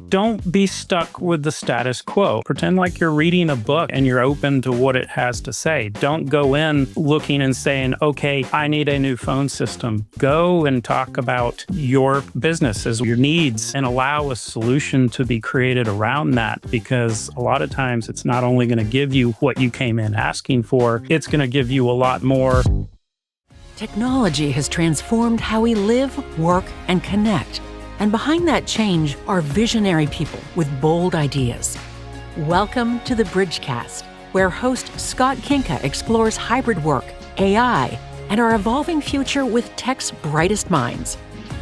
Don't be stuck with the status quo. Pretend like you're reading a book and you're open to what it has to say. Don't go in looking and saying, okay, I need a new phone system. Go and talk about your businesses, your needs, and allow a solution to be created around that, because a lot of times it's not only going to give you what you came in asking for, it's going to give you a lot more. Technology has transformed how we live, work, and connect. And behind that change are visionary people with bold ideas. Welcome to the Bridgecast, where host Scott Kinka explores hybrid work, AI, and our evolving future with tech's brightest minds.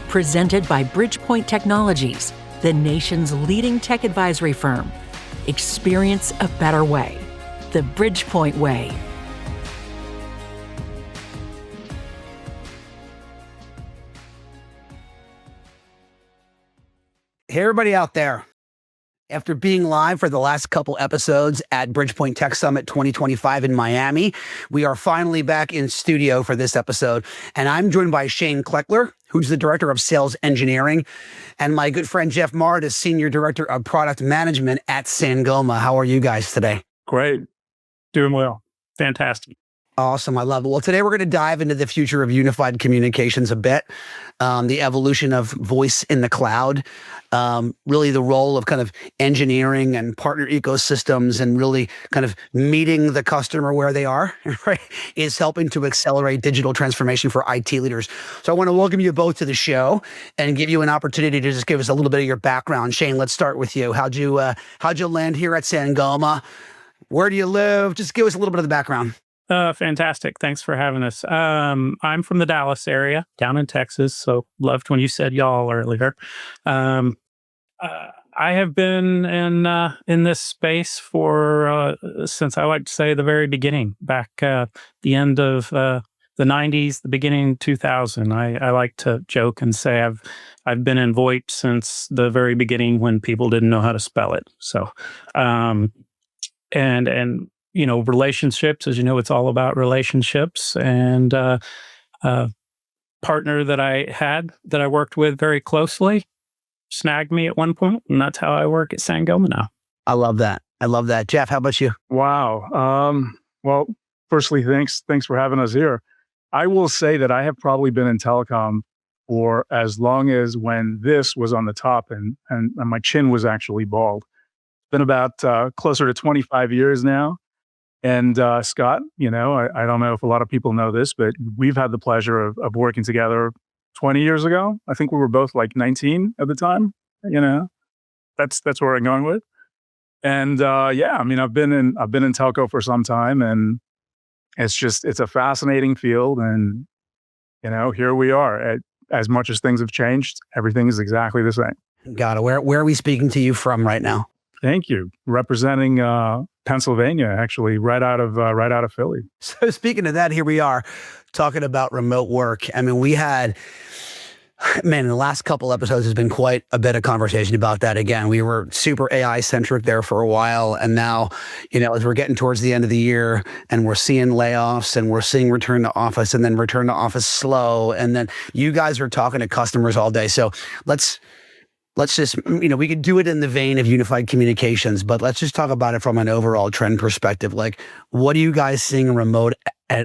Presented by Bridgepointe Technologies, the nation's leading tech advisory firm. Experience a better way. The Bridgepointe way. Hey, everybody out there. After being live for the last couple episodes at Bridgepointe Tech Summit 2025 in Miami, we are finally back in studio for this episode. And I'm joined by Shane Cleckler, who's the Director of Sales Engineering, and my good friend Jeff Martis, Senior Director of Product Management at Sangoma. How are you guys today? Great. Doing well. Fantastic. Awesome. I love it. Well, today we're going to dive into the future of unified communications a bit, the evolution of voice in the cloud, really the role of kind of engineering and partner ecosystems, and really kind of meeting the customer where they are, right, is helping to accelerate digital transformation for IT leaders. So I want to welcome you both to the show and give you an opportunity to just give us a little bit of your background. Shane, let's start with you. How'd you land here at Sangoma? Where do you live? Just give us a little bit of the background. Fantastic. Thanks for having us. I'm from the Dallas area, down in Texas, so loved when you said y'all earlier. I have been in this space for since I like to say the very beginning, back the end of the 90s, the beginning of 2000. I like to joke and say I've been in VoIP since the very beginning when people didn't know how to spell it. So, and you know, relationships, as you know, it's all about relationships. And partner that I worked with very closely snagged me at one point, and that's how I work at Sangoma now. I love that. I love that. Jeff, how about you? Wow. Well, firstly, thanks for having us here. I will say that I have probably been in telecom for as long as when this was on the top and my chin was actually bald. It's been about closer to 25 years now. And Scott, you know, I don't know if a lot of people know this, but we've had the pleasure of working together 20 years ago. I think we were both like 19 at the time. You know, that's where I'm going with. And yeah, I mean, I've been in telco for some time, and it's a fascinating field. And you know, here we are. As much as things have changed, everything is exactly the same. Got it. Where are we speaking to you from right now? Thank you. Representing Pennsylvania, actually, right out of Philly. So speaking of that, here we are talking about remote work. I mean, the last couple episodes has been quite a bit of conversation about that. Again, we were super AI centric there for a while. And now, you know, as we're getting towards the end of the year and we're seeing layoffs and we're seeing return to office and then return to office slow. And then you guys are talking to customers all day. So let's just, you know, we could do it in the vein of unified communications, but let's just talk about it from an overall trend perspective. Like, what are you guys seeing in remote,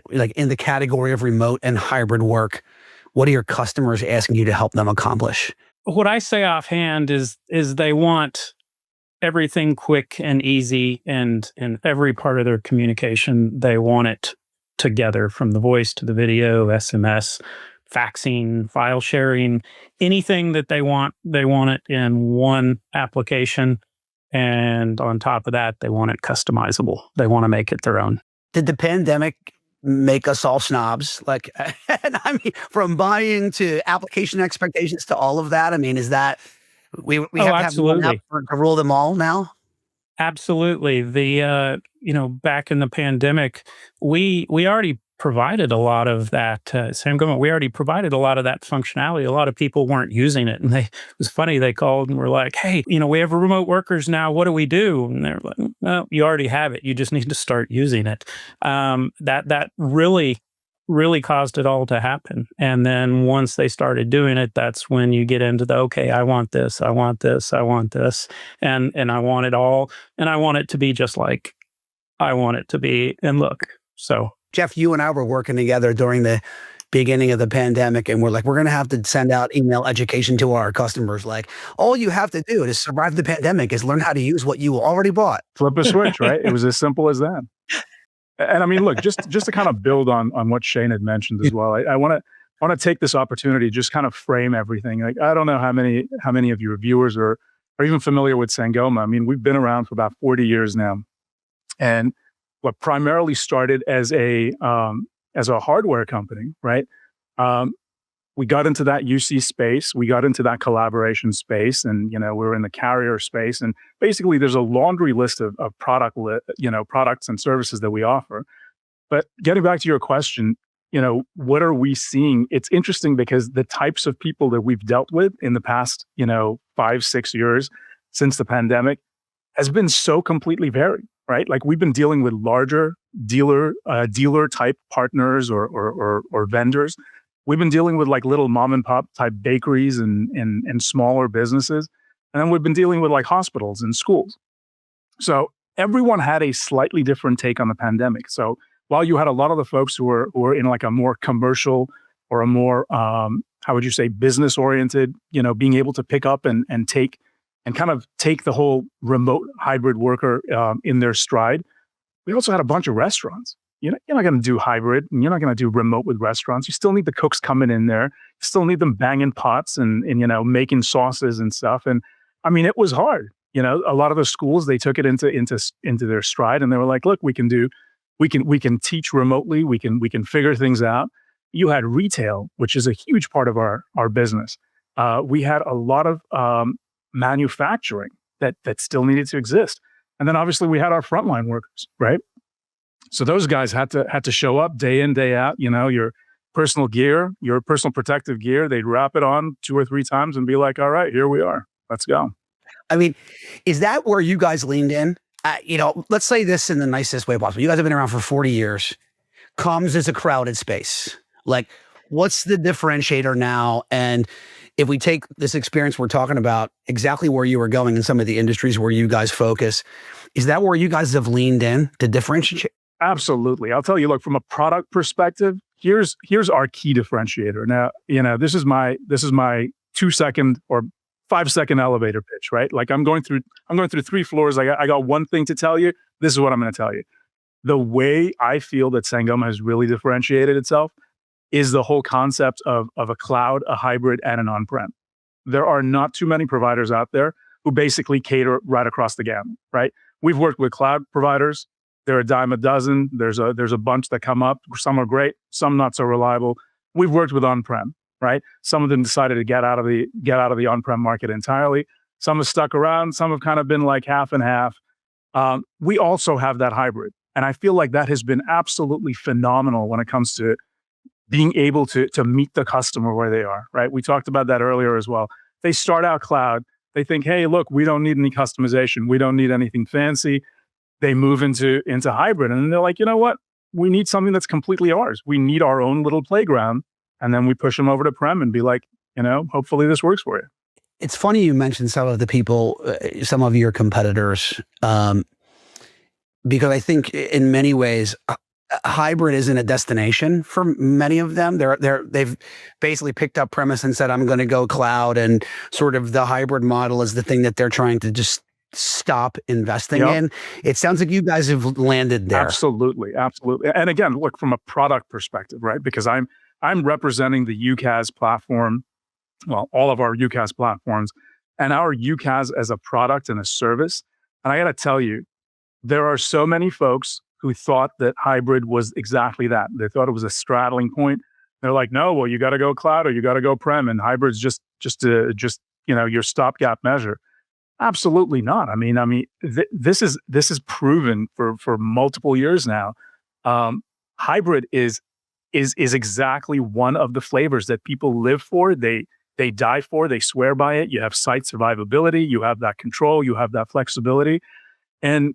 like in the category of remote and hybrid work? What are your customers asking you to help them accomplish? What I say offhand is they want everything quick and easy, and in every part of their communication, they want it together, from the voice to the video, SMS, faxing, file sharing, anything that they want it in one application. And on top of that, they want it customizable. They want to make it their own. Did the pandemic make us all snobs? Like, and I mean, from buying to application expectations to all of that. I mean, is that we have to have one app to rule them all now? Absolutely. The you know, back in the pandemic, we already provided a lot of that. Sangoma, we already provided a lot of that functionality. A lot of people weren't using it, and it was funny. They called and were like, "Hey, you know, we have remote workers now. What do we do?" And they're like, "Well, you already have it. You just need to start using it." That really really caused it all to happen. And then once they started doing it, that's when you get into the, okay, I want this, I want this, I want this, and I want it all, and I want it to be just like I want it to be. And look, so Jeff, you and I were working together during the beginning of the pandemic, and we're like, we're going to have to send out email education to our customers. Like, all you have to do to survive the pandemic is learn how to use what you already bought. Flip a switch, right? It was as simple as that. And I mean, look, just to kind of build on what Shane had mentioned as well, I want to take this opportunity to just kind of frame everything. Like, I don't know how many of your viewers are even familiar with Sangoma. I mean, we've been around for about 40 years now, and what primarily started as a hardware company, right? We got into that UC space, we got into that collaboration space, and we're in the carrier space, and basically there's a laundry list of products and services that we offer. But getting back to your question, what are we seeing? It's interesting because the types of people that we've dealt with in the past 5-6 years since the pandemic has been so completely varied, right? Like, we've been dealing with larger dealer type partners or vendors. We've been dealing with like little mom and pop type bakeries and smaller businesses. And then we've been dealing with like hospitals and schools. So everyone had a slightly different take on the pandemic. So while you had a lot of the folks who were in like a more commercial or a more, how would you say, business oriented, being able to pick up and take and kind of take the whole remote hybrid worker in their stride, we also had a bunch of restaurants. You're not going to do hybrid, and you're not going to do remote with restaurants. You still need the cooks coming in there. You still need them banging pots and making sauces and stuff. And I mean, it was hard. A lot of the schools, they took it into their stride, and they were like, "Look, we can teach remotely. We can figure things out." You had retail, which is a huge part of our business. We had a lot of manufacturing that still needed to exist, and then obviously we had our frontline workers, right? So those guys had to show up day in, day out. Your personal gear, your personal protective gear, they'd wrap it on 2 or 3 times and be like, "All right, here we are. Let's go." I mean, is that where you guys leaned in? Let's say this in the nicest way possible. You guys have been around for 40 years. Comms is a crowded space. Like, what's the differentiator now? And if we take this experience we're talking about, exactly where you were going in some of the industries where you guys focus, is that where you guys have leaned in to differentiate? Absolutely. I'll tell you, look, from a product perspective, here's our key differentiator. Now, this is my 2-second or 5-second elevator pitch, right? Like, I'm going through 3 floors. I got one thing to tell you. This is what I'm going to tell you. The way I feel that Sangoma has really differentiated itself is the whole concept of a cloud, a hybrid, and an on-prem. There are not too many providers out there who basically cater right across the gamut, right? We've worked with cloud providers. They're a dime a dozen. There's a bunch that come up. Some are great, some not so reliable. We've worked with on-prem, right? Some of them decided to get out of the on-prem market entirely. Some have stuck around. Some have kind of been like half and half. We also have that hybrid, and I feel like that has been absolutely phenomenal when it comes to being able to meet the customer where they are, right? We talked about that earlier as well. They start out cloud. They think, hey, look, we don't need any customization. We don't need anything fancy. They move into hybrid, and they're like, you know what? We need something that's completely ours. We need our own little playground. And then we push them over to Prem and be like, hopefully this works for you. It's funny you mentioned some of the people, some of your competitors, because I think in many ways, hybrid isn't a destination for many of them. They've basically picked up premise and said, I'm going to go cloud, and sort of the hybrid model is the thing that they're trying to just stop investing in. It sounds like you guys have landed there. Absolutely. And again, look, from a product perspective, right? Because I'm representing the UCaaS platform, well, all of our UCaaS platforms, and our UCaaS as a product and a service. And I got to tell you, there are so many folks who thought that hybrid was exactly that. They thought it was a straddling point. They're like, no, well, you got to go cloud or you got to go prem, and hybrid's just your stopgap measure. Absolutely not. I mean, this is proven for multiple years now. Hybrid is exactly one of the flavors that people live for. They die for. They swear by it. You have site survivability. You have that control. You have that flexibility. And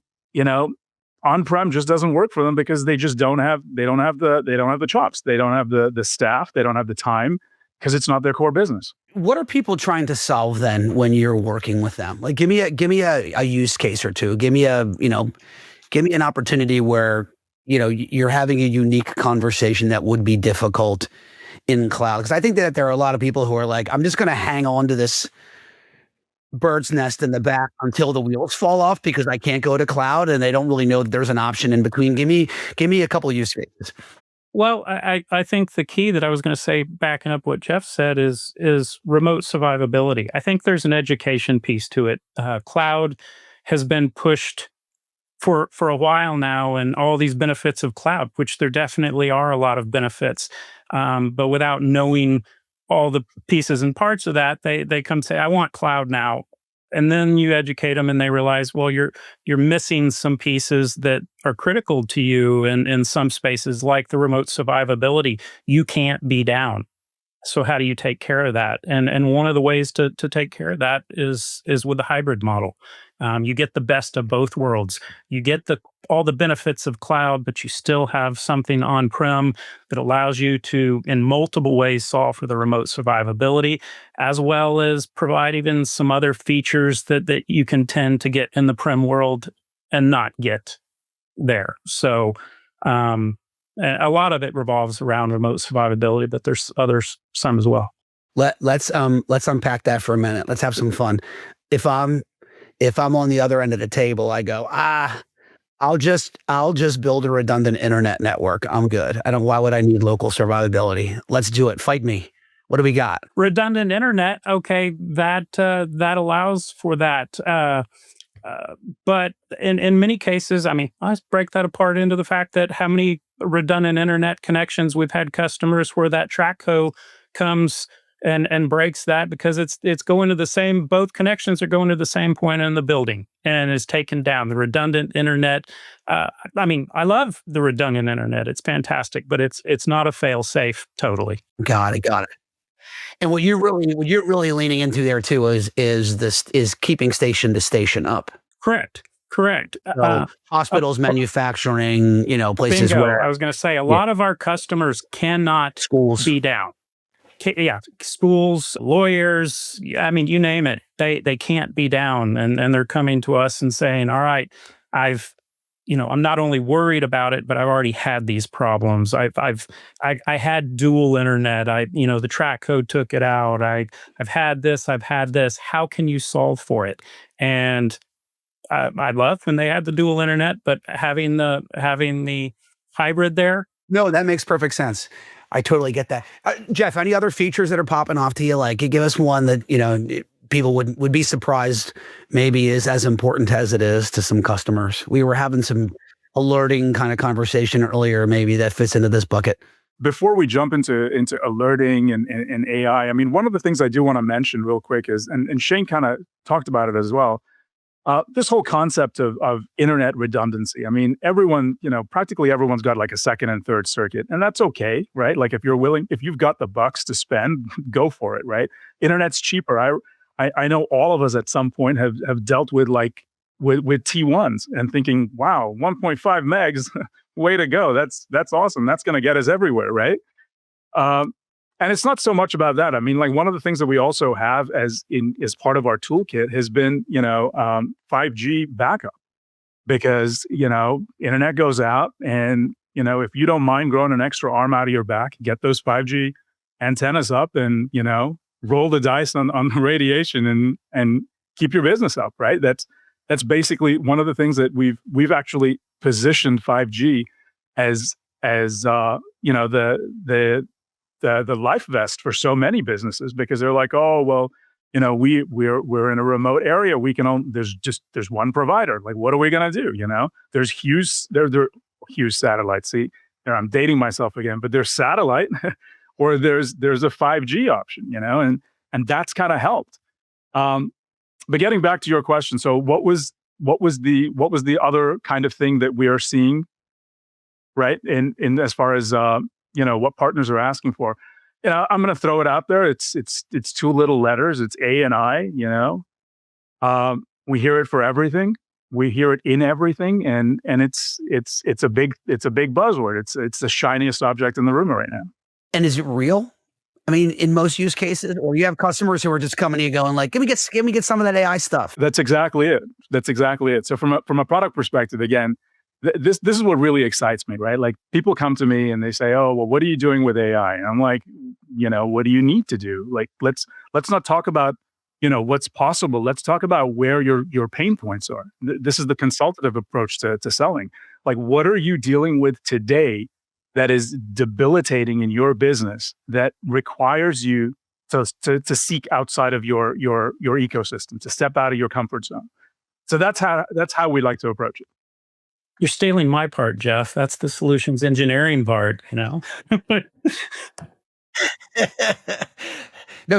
on-prem just doesn't work for them because they don't have the chops, they don't have the staff, they don't have the time because it's not their core business. What are people trying to solve then when you're working with them? Like, give me a use case or two. Give me an opportunity where, you're having a unique conversation that would be difficult in cloud. Because I think that there are a lot of people who are like, I'm just going to hang on to this bird's nest in the back until the wheels fall off because I can't go to cloud, and they don't really know that there's an option in between. Give me a couple of use cases. Well, I think the key that I was going to say, backing up what Jeff said, is remote survivability. I think there's an education piece to it. Cloud has been pushed for a while now, and all these benefits of cloud, which there definitely are a lot of benefits, but without knowing all the pieces and parts of that, they come say, I want cloud now. And then you educate them and they realize, well, you're missing some pieces that are critical to you in some spaces, like the remote survivability. You can't be down. So how do you take care of that? And one of the ways to take care of that is with the hybrid model. You get the best of both worlds. You get all the benefits of cloud, but you still have something on-prem that allows you to, in multiple ways, solve for the remote survivability, as well as provide even some other features that you can tend to get in the prem world and not get there. So a lot of it revolves around remote survivability, but there's some as well. Let's unpack that for a minute. Let's have some fun. If I'm on the other end of the table, I go, I'll just build a redundant internet network. I'm good. Why would I need local survivability? Let's do it. Fight me. What do we got? Redundant internet. Okay. That allows for that. But in many cases, I mean, let's break that apart into the fact that how many redundant internet connections we've had customers where that TrackCo comes and breaks that because it's going to the same, both connections are going to the same point in the building and is taken down. The redundant internet, I mean, I love the redundant internet. It's fantastic, but it's not a fail safe totally. Got it. And what you're really leaning into there too is keeping station to station up. Correct. So hospitals, manufacturing, places bingo. where I was going to say a lot of our customers cannot schools be down. Yeah, schools, lawyers, I mean, you name it. They can't be down, and they're coming to us and saying, all right, I'm not only worried about it, but I've already had these problems. I had dual internet. The TrackCo took it out. I've had this. How can you solve for it? And I love when they had the dual internet, but having the hybrid there. No, that makes perfect sense. I totally get that. Jeff, any other features that are popping off to you? Like, give us one that, people would be surprised maybe is as important as it is to some customers. We were having some alerting kind of conversation earlier, maybe that fits into this bucket. Before we jump into alerting and AI, I mean, one of the things I do want to mention real quick is, and Shane kind of talked about it as well, this whole concept of internet redundancy. I mean, practically everyone's got like a second and third circuit, and that's okay, right? Like if you've got the bucks to spend, go for it, right? Internet's cheaper. I know all of us at some point have dealt with with T1s and thinking, wow, 1.5 megs, way to go. That's awesome. That's going to get us everywhere, right? And it's not so much about that. I mean, like one of the things that we also have as part of our toolkit has been, 5G backup, because, internet goes out and, if you don't mind growing an extra arm out of your back, get those 5G antennas up and, roll the dice on the radiation and keep your business up, right? That's basically one of the things that we've actually positioned 5G as the life vest for so many businesses, because they're like, oh, well, we're in a remote area. There's one provider. Like, what are we going to do? There's there are huge satellites. See, I'm dating myself again, but there's satellite or there's a 5G option, and that's kind of helped. But getting back to your question, so what was the other kind of thing that we are seeing, right? In as far as what partners are asking for. I'm going to throw it out there. It's two little letters. It's A and I. We hear it for everything. We hear it in everything, and it's a big buzzword. It's the shiniest object in the room right now. And is it real? I mean, in most use cases, or you have customers who are just coming to you going like, "Give me get some of that AI stuff." That's exactly it. That's exactly it. So from a product perspective, again, this is what really excites me, right? Like people come to me and they say, "Oh, well, what are you doing with AI?" And I'm like, what do you need to do? Like, let's not talk about what's possible. Let's talk about where your pain points are. This is the consultative approach to selling. Like, what are you dealing with today that is debilitating in your business that requires you to seek outside of your ecosystem, to step out of your comfort zone? So that's how we like to approach it. You're stealing my part, Jeff. That's the solutions engineering part, No,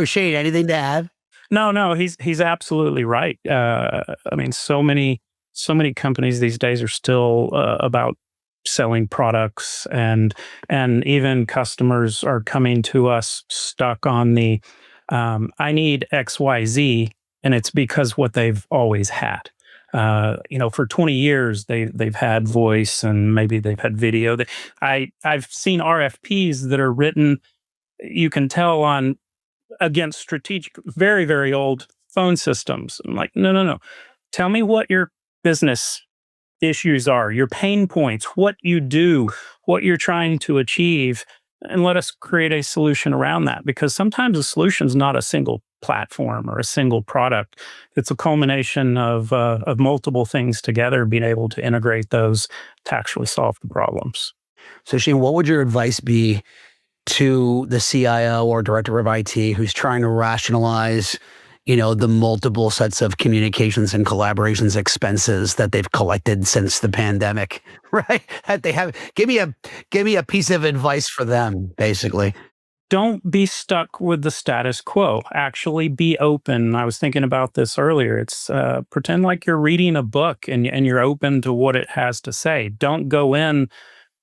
Shane, anything to add? No, he's absolutely right. I mean, so many companies these days are still about selling products, and even customers are coming to us stuck on the I need XYZ, and it's because what they've always had. For 20 years they've had voice, and maybe they've had video. I've seen RFPs that are written, you can tell, on against strategic, very, very old phone systems. I'm like, no. Tell me what your business issues are, your pain points, what you do, what you're trying to achieve, and let us create a solution around that. Because sometimes a solution is not a single platform or a single product. It's a culmination of multiple things together, being able to integrate those to actually solve the problems. So Shane, what would your advice be to the CIO or director of IT who's trying to rationalize, the multiple sets of communications and collaborations expenses that they've collected since the pandemic, right? That they have. Give me a piece of advice for them, basically. Don't be stuck with the status quo. Actually be open. I was thinking about this earlier. It's pretend like you're reading a book and you're open to what it has to say. Don't go in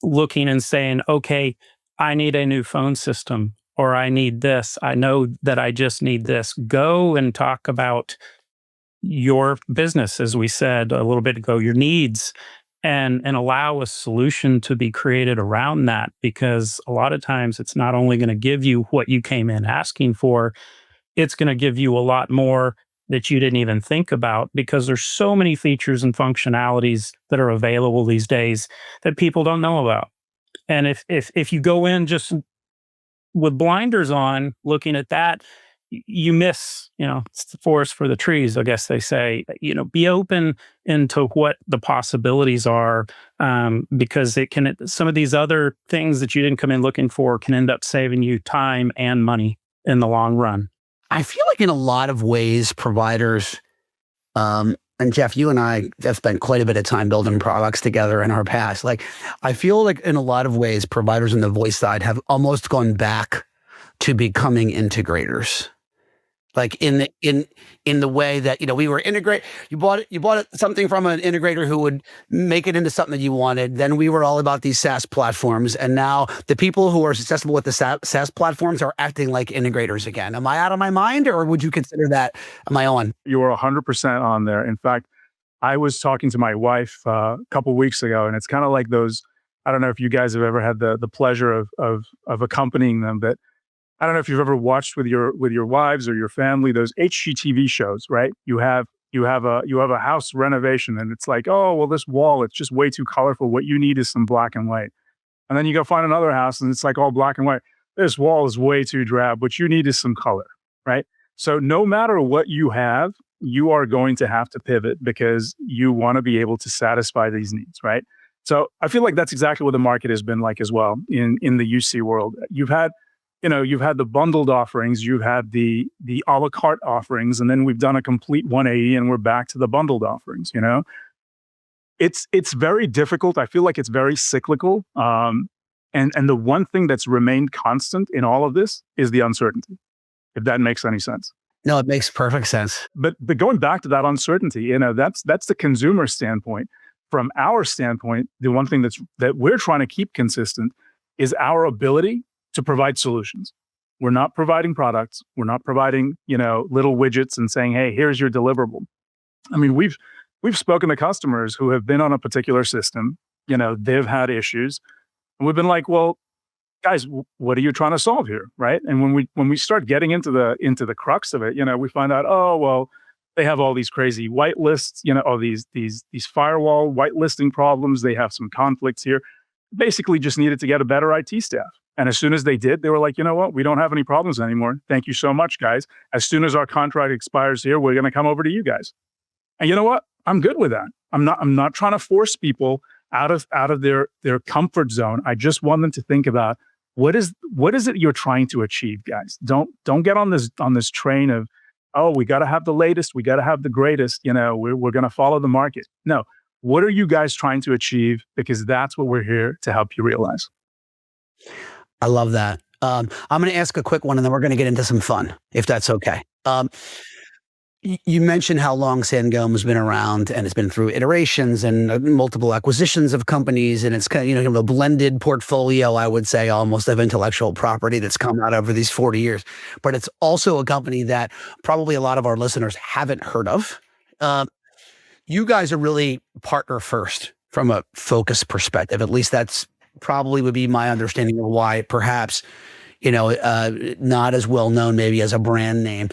looking and saying, okay, I need a new phone system, or I need this. I know that I just need this. Go and talk about your business, as we said a little bit ago, your needs, and allow a solution to be created around that. Because a lot of times it's not only going to give you what you came in asking for, it's going to give you a lot more that you didn't even think about, because there's so many features and functionalities that are available these days that people don't know about. And if you go in just with blinders on, looking at that, you miss, it's the forest for the trees, I guess they say. Be open into what the possibilities are, because some of these other things that you didn't come in looking for can end up saving you time and money in the long run. I feel like in a lot of ways, providers, and Jeff, you and I have spent quite a bit of time building products together in our past. Like, I feel like in a lot of ways, providers on the voice side have almost gone back to becoming integrators. Like in the way that, we were integrate. You bought something from an integrator who would make it into something that you wanted. Then we were all about these SaaS platforms, and now the people who are successful with the SaaS platforms are acting like integrators again. Am I out of my mind, or would you consider that? Am I on? You are 100% on there. In fact, I was talking to my wife a couple of weeks ago, and it's kind of like those. I don't know if you guys have ever had the pleasure of accompanying them, but I don't know if you've ever watched with your wives or your family those HGTV shows, right? You have a house renovation, and it's like, oh, well, this wall, it's just way too colorful. What you need is some black and white. And then you go find another house, and it's like all black and white. This wall is way too drab. What you need is some color, right? So no matter what you have, you are going to have to pivot because you want to be able to satisfy these needs, right? So I feel like that's exactly what the market has been like as well in the UC world. You've had the bundled offerings, you've had the a la carte offerings, and then we've done a complete 180 and we're back to the bundled offerings, It's very difficult. I feel like it's very cyclical. And the one thing that's remained constant in all of this is the uncertainty, if that makes any sense. No, it makes perfect sense. But going back to that uncertainty, that's the consumer standpoint. From our standpoint, the one thing that we're trying to keep consistent is our ability to provide solutions. We're not providing products. We're not providing, little widgets and saying, hey, here's your deliverable. I mean, we've we've spoken to customers who have been on a particular system, they've had issues, and we've been like, well, guys, what are you trying to solve here, right? And when we start getting into the crux of it, we find out, oh well, they have all these crazy whitelists, all these firewall whitelisting problems. They have some conflicts here. Basically, just needed to get a better IT staff. And as soon as they did, they were like, you know what? We don't have any problems anymore. Thank you so much, guys. As soon as our contract expires here, we're going to come over to you guys. And you know what? I'm good with that. I'm not trying to force people out of their comfort zone. I just want them to think about what is it you're trying to achieve, guys. Don't get on this train of, oh, we got to have the latest, we got to have the greatest. We're going to follow the market. No, what are you guys trying to achieve? Because that's what we're here to help you realize. I love that. I'm going to ask a quick one, and then we're going to get into some fun, if that's okay. You mentioned how long Sangoma's been around, and it's been through iterations and multiple acquisitions of companies, and it's kind of, a blended portfolio, I would say, almost of intellectual property that's come out over these 40 years. But it's also a company that probably a lot of our listeners haven't heard of. You guys are really partner first from a focus perspective. At least that's probably would be my understanding of why perhaps not as well known maybe as a brand name.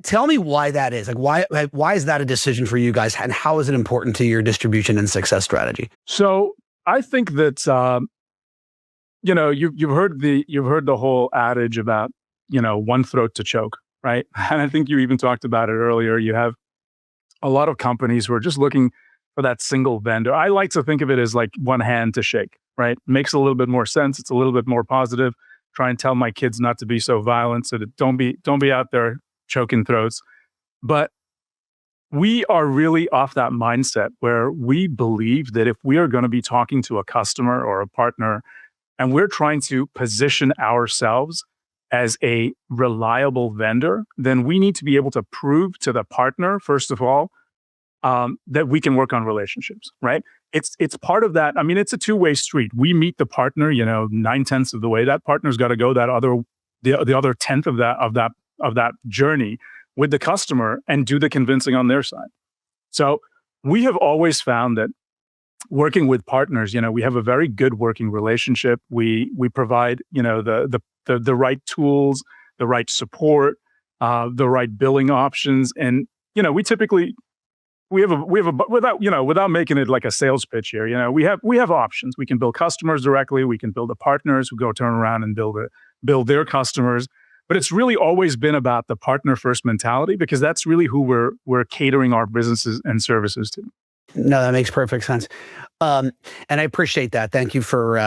Tell me why that is. Like why is that a decision for you guys, and how is it important to your distribution and success strategy? So I think that you've heard the whole adage about one throat to choke, right? And I think you even talked about it earlier. You have a lot of companies who are just looking for that single vendor. I like to think of it as like one hand to shake, right? Makes a little bit more sense. It's a little bit more positive. Try and tell my kids not to be so violent, so that don't be out there choking throats. But we are really off that mindset where we believe that if we are going to be talking to a customer or a partner, and we're trying to position ourselves as a reliable vendor, then we need to be able to prove to the partner, first of all, that we can work on relationships, right? It's part of that. I mean, it's a two-way street. We meet the partner, 9/10 of the way. That partner's got to go the other 10th of that journey with the customer and do the convincing on their side. So we have always found that working with partners, we have a very good working relationship. We provide, the right tools, the right support, the right billing options, and we typically. We have without making it like a sales pitch here, we have options. We can bill customers directly. We can bill the partners who go turn around and bill their customers. But it's really always been about the partner first mentality, because that's really who we're catering our businesses and services to. No, that makes perfect sense. And I appreciate that. Thank you for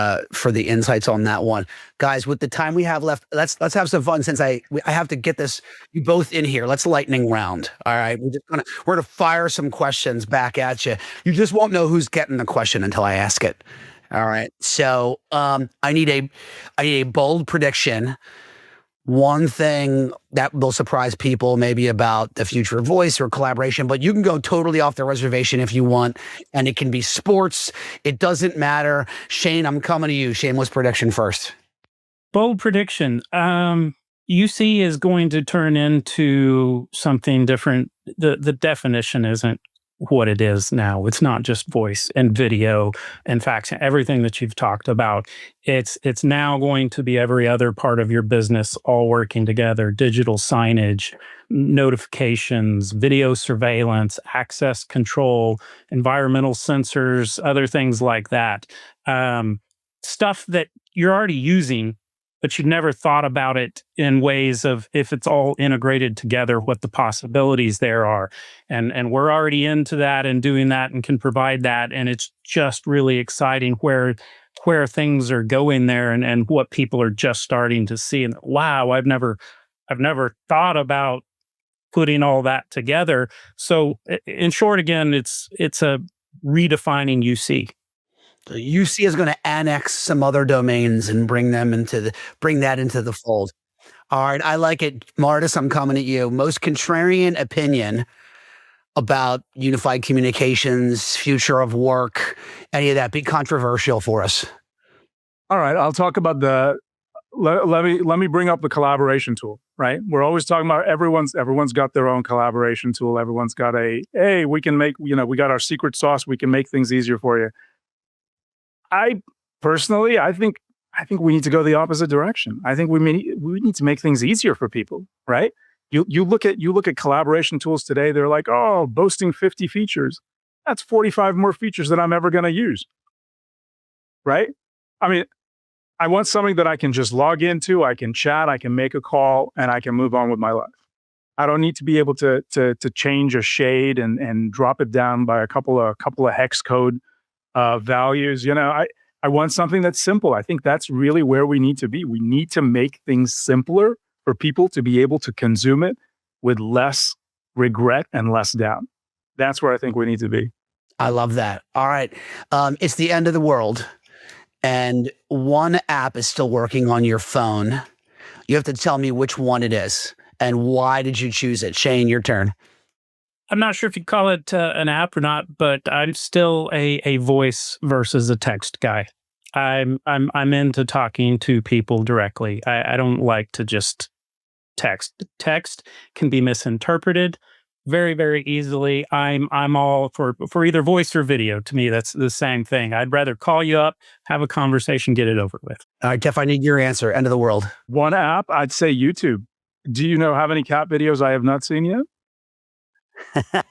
the insights on that one. Guys, with the time we have left, let's have some fun, since I have to get this you both in here. Let's lightning round. All right. We're gonna fire some questions back at you. You just won't know who's getting the question until I ask it. All right. So I need a bold prediction. One thing that will surprise people maybe about the future of voice or collaboration, but you can go totally off the reservation if you want, and it can be sports. It doesn't matter. Shane, I'm coming to you. Shameless prediction first. Bold prediction. UC is going to turn into something different. The definition isn't what it is now. It's not just voice and video and fax, everything that you've talked about. It's now going to be every other part of your business all working together: digital signage, notifications, video surveillance, access control, environmental sensors, other things like that. Stuff that you're already using, but you'd never thought about it in ways of, if it's all integrated together, what the possibilities there are. And we're already into that and doing that and can provide that. And it's just really exciting where things are going there, and what people are just starting to see. And wow, I've never thought about putting all that together. So in short, again, it's a redefining UC. UC is going to annex some other domains and bring that into the fold. All right, I like it. Martis, I'm coming at you. Most contrarian opinion about unified communications, future of work, any of that. Be controversial for us. All right, I'll talk about let me bring up the collaboration tool, right? We're always talking about everyone's got their own collaboration tool. Everyone's got hey, we can make, we got our secret sauce. We can make things easier for you. I personally, I think we need to go the opposite direction. I think we need to make things easier for people, right? You look at collaboration tools today. They're like, oh, boasting 50 features. That's 45 more features that I'm ever going to use, right? I mean, I want something that I can just log into, I can chat, I can make a call, and I can move on with my life. I don't need to be able to change a shade and drop it down by a couple of hex code values. I want something that's simple. I think that's really where we need to be. We need to make things simpler for people to be able to consume it with less regret and less doubt. That's where I think we need to be. I love that. All right. It's the end of the world, and one app is still working on your phone. You have to tell me which one it is and why did you choose it? Shane, your turn. I'm not sure if you call it an app or not, but I'm still a voice versus a text guy. I'm into talking to people directly. I don't like to just text. Text can be misinterpreted very, very easily. I'm all for either voice or video. To me, that's the same thing. I'd rather call you up, have a conversation, get it over with. All right, Jeff, I need your answer. End of the world. One app, I'd say YouTube. Do you know how many cat videos I have not seen yet?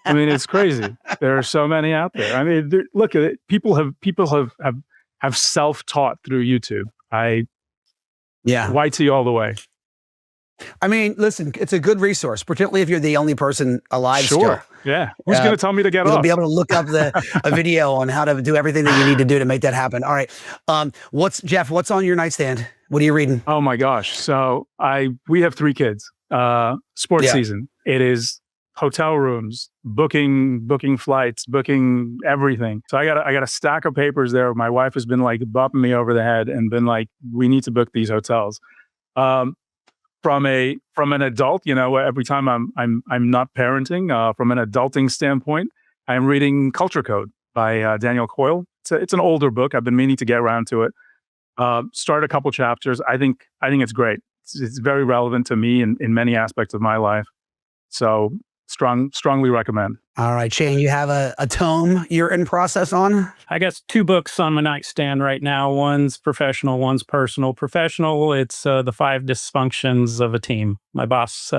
I mean, it's crazy. There are so many out there. I mean, look at it. People have self-taught through YouTube. YT all the way. I mean, listen, it's a good resource, particularly if you're the only person alive still. Yeah. Who's going to tell me to get off? You'll be able to look up a video on how to do everything that you need to do to make that happen. All right. Jeff, what's on your nightstand? What are you reading? Oh my gosh. So we have 3 kids. Sports season. It is hotel rooms, booking flights, booking everything. So I got a stack of papers there. My wife has been like bumping me over the head and been like, we need to book these hotels. From an adult, every time I'm not parenting, from an adulting standpoint, I'm reading Culture Code by Daniel Coyle. It's an older book. I've been meaning to get around to it. Start a couple chapters. I think it's great. It's very relevant to me in many aspects of my life. So strongly recommend. All right, Shane, you have a tome you're in process on? I guess 2 books on my nightstand right now. One's professional, one's personal. Professional, it's The 5 Dysfunctions of a Team. My boss,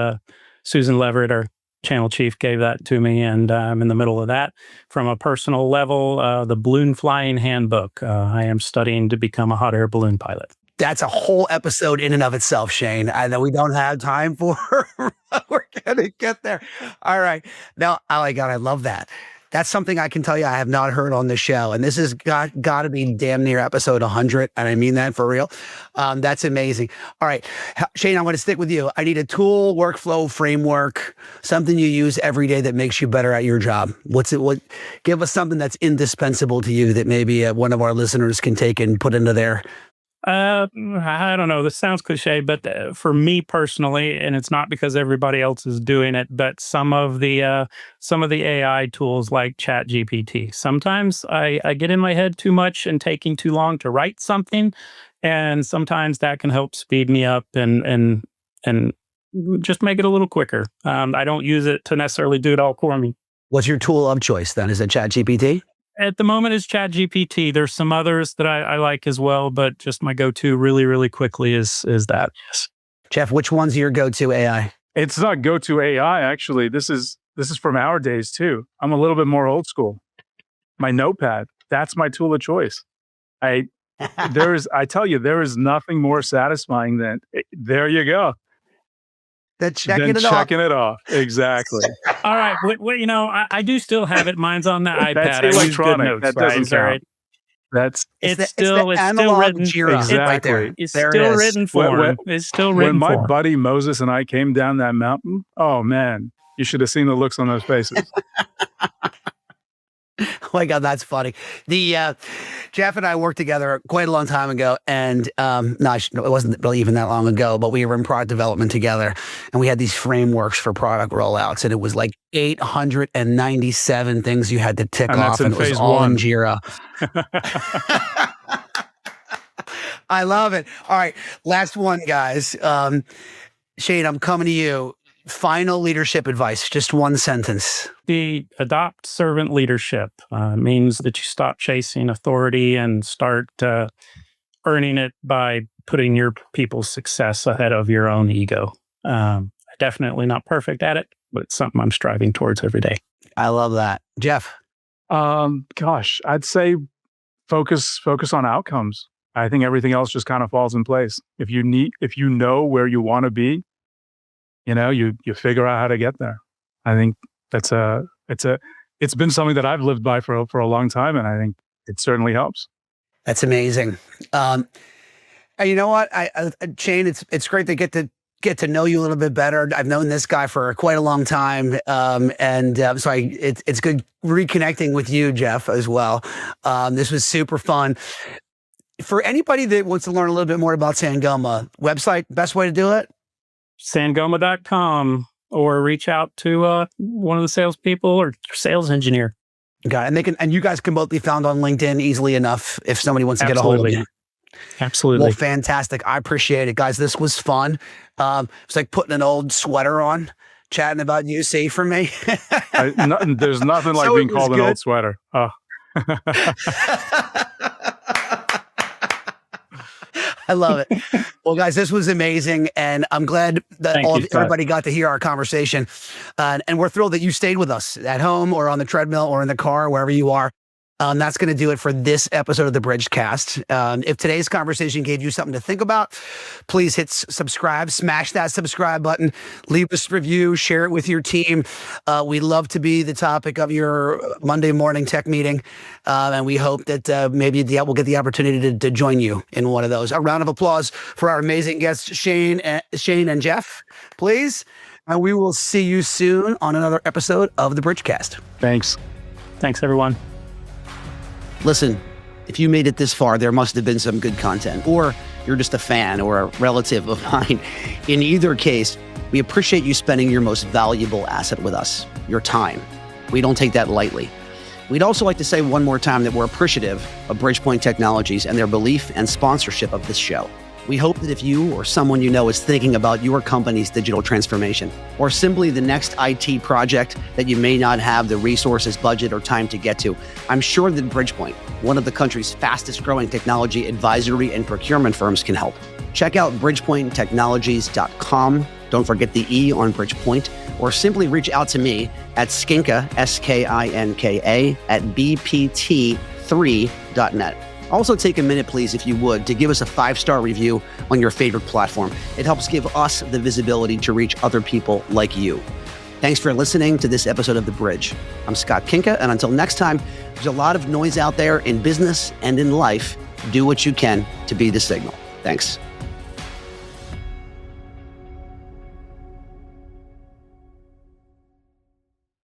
Susan Leverett, our channel chief, gave that to me, and I'm in the middle of that. From a personal level, the Balloon Flying Handbook. I am studying to become a hot air balloon pilot. That's a whole episode in and of itself, Shane. I know we don't have time for, we're going to get there. All right. Now, oh my God, I love that. That's something I can tell you I have not heard on the show. And this has got to be damn near episode 100. And I mean that for real. That's amazing. All right. Shane, I'm going to stick with you. I need a tool, workflow, framework, something you use every day that makes you better at your job. Give us something that's indispensable to you that maybe one of our listeners can take and put into their... I don't know. This sounds cliche, but for me personally, and it's not because everybody else is doing it, but some of the AI tools like ChatGPT. Sometimes I get in my head too much and taking too long to write something, and sometimes that can help speed me up and just make it a little quicker. I don't use it to necessarily do it all for me. What's your tool of choice then? Is it ChatGPT? At the moment, it's ChatGPT. There's some others that I like as well, but just my go-to really, really quickly is that. Yes. Jeff, which one's your go-to AI? It's not go-to AI, actually. This is from our days too. I'm a little bit more old school. My notepad, that's my tool of choice. I tell you, there is nothing more satisfying than there you go. Checking it off. Exactly. All right. I do still have it. Mine's on the iPad. That's electronic. Notes, that doesn't count. Right? It's still written. Jira. Exactly. Right there. It's still written form. It's still written form. When my form. buddy Moses and I came down that mountain, oh man, you should have seen the looks on those faces. Oh my God, that's funny. Jeff and I worked together quite a long time ago, and it wasn't really even that long ago, but we were in product development together, and we had these frameworks for product rollouts, and it was like 897 things you had to tick off, and it was all in Jira. I love it. All right. Last one, guys. Shane, I'm coming to you. Final leadership advice, just one sentence. Adopt servant leadership means that you stop chasing authority and start earning it by putting your people's success ahead of your own ego. Definitely not perfect at it, but it's something I'm striving towards every day. I love that. Jeff? Gosh, I'd say focus on outcomes. I think everything else just kind of falls in place. If you know where you want to be, you figure out how to get there. I think it's been something that I've lived by for a long time, and I think it certainly helps. That's amazing. And you know what, Shane, it's great to get to know you a little bit better. I've known this guy for quite a long time, so it's good reconnecting with you, Jeff, as well. This was super fun. For anybody that wants to learn a little bit more about Sangoma, website, best way to do it? Sangoma.com, or reach out to one of the salespeople or sales engineer. Got it. And you guys can both be found on LinkedIn easily enough if somebody wants to get a hold of you. Absolutely. Well, fantastic. I appreciate it, guys. This was fun. It's like putting an old sweater on, chatting about UC for me. There's nothing like being called an old sweater. Oh. I love it. Well, guys, this was amazing. And I'm glad that everybody got to hear our conversation. And we're thrilled that you stayed with us at home or on the treadmill or in the car, wherever you are. That's going to do it for this episode of the Bridgecast. If today's conversation gave you something to think about, please hit subscribe, smash that subscribe button, leave us a review, share it with your team. We love to be the topic of your Monday morning tech meeting. And we hope that maybe we'll get the opportunity to join you in one of those. A round of applause for our amazing guests, Shane and Jeff, please. And we will see you soon on another episode of the Bridgecast. Thanks. Thanks, everyone. Listen, if you made it this far, there must have been some good content, or you're just a fan or a relative of mine. In either case, we appreciate you spending your most valuable asset with us, your time. We don't take that lightly. We'd also like to say one more time that we're appreciative of Bridgepointe Technologies and their belief and sponsorship of this show. We hope that if you or someone you know is thinking about your company's digital transformation, or simply the next IT project that you may not have the resources, budget, or time to get to, I'm sure that Bridgepointe, one of the country's fastest growing technology advisory and procurement firms, can help. Check out bridgepointtechnologies.com. Don't forget the E on Bridgepointe, or simply reach out to me at Skinka, SKINKA, at bpt3.net. Also take a minute, please, if you would, to give us a 5-star review on your favorite platform. It helps give us the visibility to reach other people like you. Thanks for listening to this episode of The Bridge. I'm Scott Kinka, and until next time, there's a lot of noise out there in business and in life. Do what you can to be the signal. Thanks.